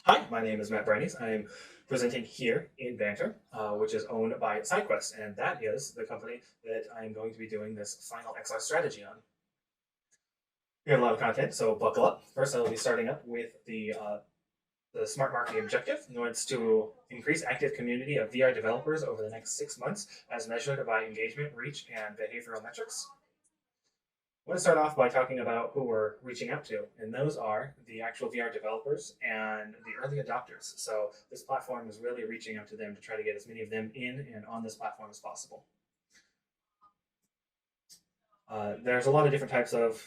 Hi, my name is Matt Brannies. I am presenting here in Banter, which is owned by SideQuest, and that is the company that I am going to be doing this final XR strategy on. We have a lot of content, so buckle up. First, I will be starting up with the smart marketing objective, and it's to increase active community of VR developers over the next 6 months, as measured by engagement, reach, and behavioral metrics. I want to start off by talking about who we're reaching out to, and those are the actual VR developers and the early adopters. So this platform is really reaching out to them to try to get as many of them in and on this platform as possible. There's a lot of different types of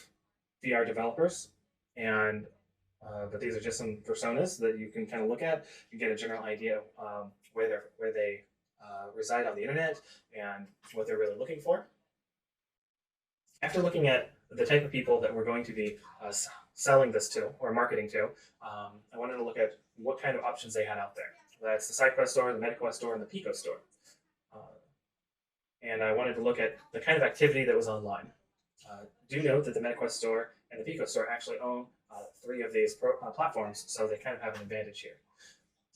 VR developers, and but these are just some personas that you can kind of look at. You get a general idea of where they reside on the internet and what they're really looking for. After looking at the type of people that we're going to be selling this to or marketing to, I wanted to look at what kind of options they had out there. That's the SideQuest store, the MetaQuest store, and the Pico store. Uh, and I wanted to look at the kind of activity that was online. Do note that the MetaQuest store and the Pico store actually own three of these platforms, so they kind of have an advantage here.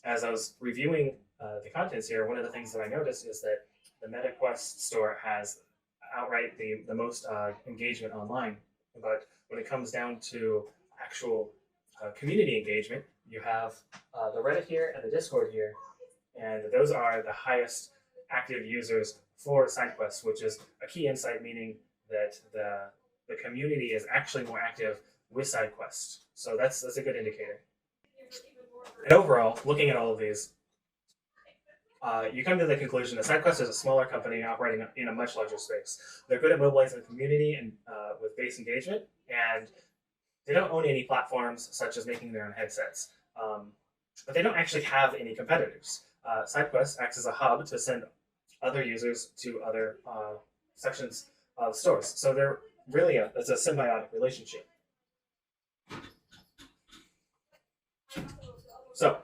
As I was reviewing the contents here, one of the things that I noticed is that the MetaQuest store has outright the most engagement online. But when it comes down to actual community engagement, you have the Reddit here and the Discord here, and those are the highest active users for SideQuest, which is a key insight, meaning that the community is actually more active with SideQuest. So that's a good indicator. And overall, looking at all of these, you come to the conclusion that SideQuest is a smaller company operating in a much larger space. They're good at mobilizing the community and with base engagement, and they don't own any platforms such as making their own headsets. But they don't actually have any competitors. SideQuest acts as a hub to send other users to other sections of stores. So they're really it's a symbiotic relationship. So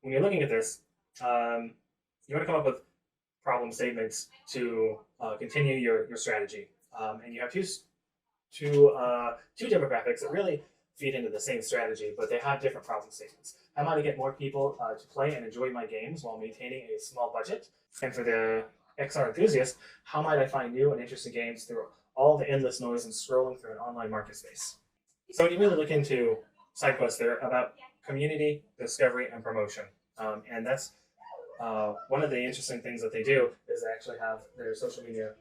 when you're looking at this, you want to come up with problem statements to continue your strategy. And you have two demographics that really feed into the same strategy, but they have different problem statements. How am I to get more people to play and enjoy my games while maintaining a small budget? And for the XR enthusiast, how might I find new and interesting games through all the endless noise and scrolling through an online market space? So when you really look into SideQuest, they're about community, discovery, and promotion. And that's one of the interesting things that they do is they actually have their social media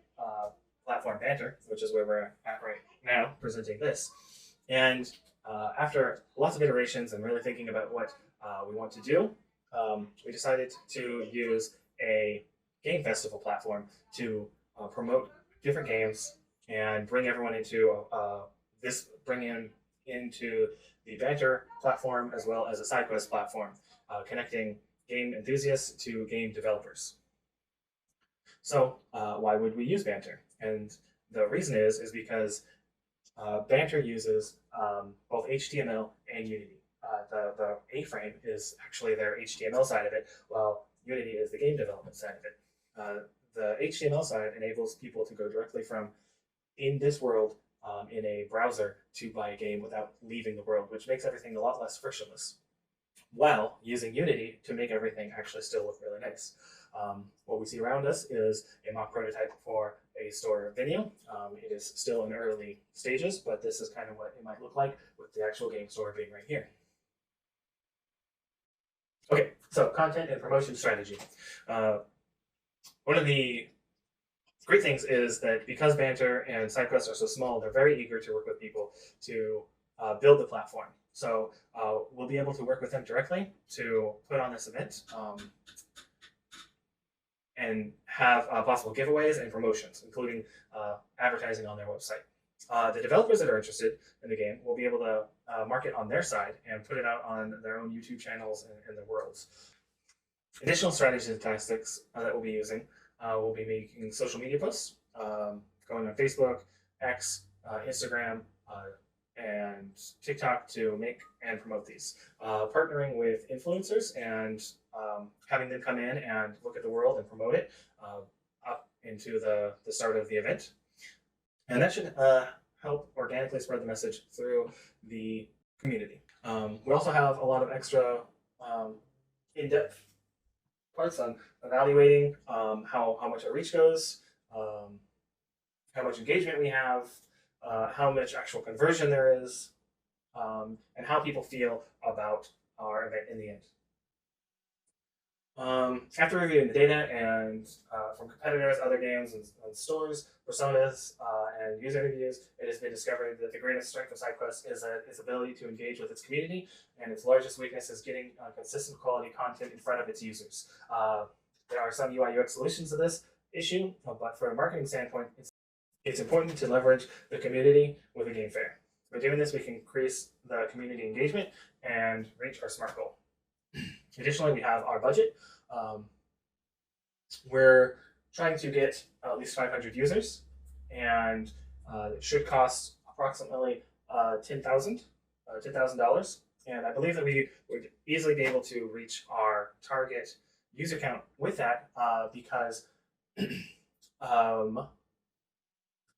platform Banter, which is where we're at right now presenting this. And after lots of iterations and really thinking about what we want to do, we decided to use a game festival platform to promote different games and bring everyone into into the Banter platform as well as a SideQuest platform, connecting game enthusiasts to game developers. So why would we use Banter? And the reason is because Banter uses both HTML and Unity. The A-frame is actually their HTML side of it, while Unity is the game development side of it. The HTML side enables people to go directly from in this world in a browser to buy a game without leaving the world, which makes everything a lot less frictionless, while using Unity to make everything actually still look really nice. What we see around us is a mock prototype for a store venue. It is still in early stages, but this is kind of what it might look like with the actual game store being right here. Okay, so content and promotion strategy. One of the great things is that because Banter and SideQuest are so small, they're very eager to work with people to build the platform. So we'll be able to work with them directly to put on this event and have possible giveaways and promotions, including advertising on their website. The developers that are interested in the game will be able to market on their side and put it out on their own YouTube channels and their worlds. Additional strategies and tactics that we'll be using we'll be making social media posts, going on Facebook, X, Instagram, and TikTok to make and promote these. Partnering with influencers and having them come in and look at the world and promote it up into the start of the event. And that should help organically spread the message through the community. We also have a lot of extra in-depth parts on evaluating how much our reach goes, how much engagement we have, how much actual conversion there is, and how people feel about our event in the end. After reviewing the data and from competitors, other games, and stores, personas, and user reviews, it has been discovered that the greatest strength of SideQuest is its ability to engage with its community, and its largest weakness is getting consistent quality content in front of its users. There are some UI UX solutions to this issue, but from a marketing standpoint, it's important to leverage the community with a game fair. By doing this, we can increase the community engagement and reach our SMART goal. Additionally, we have our budget. We're trying to get at least 500 users, and it should cost approximately $10,000. And I believe that we would easily be able to reach our target user count with that because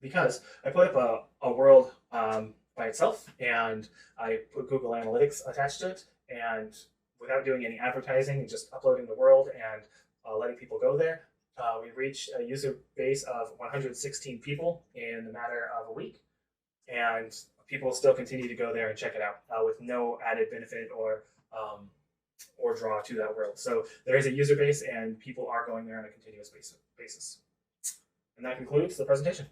because I put up a world by itself, and I put Google Analytics attached to it, and without doing any advertising, just uploading the world and letting people go there, we reached a user base of 116 people in the matter of a week, and people still continue to go there and check it out with no added benefit or draw to that world. So there is a user base, and people are going there on a continuous basis. And that concludes the presentation.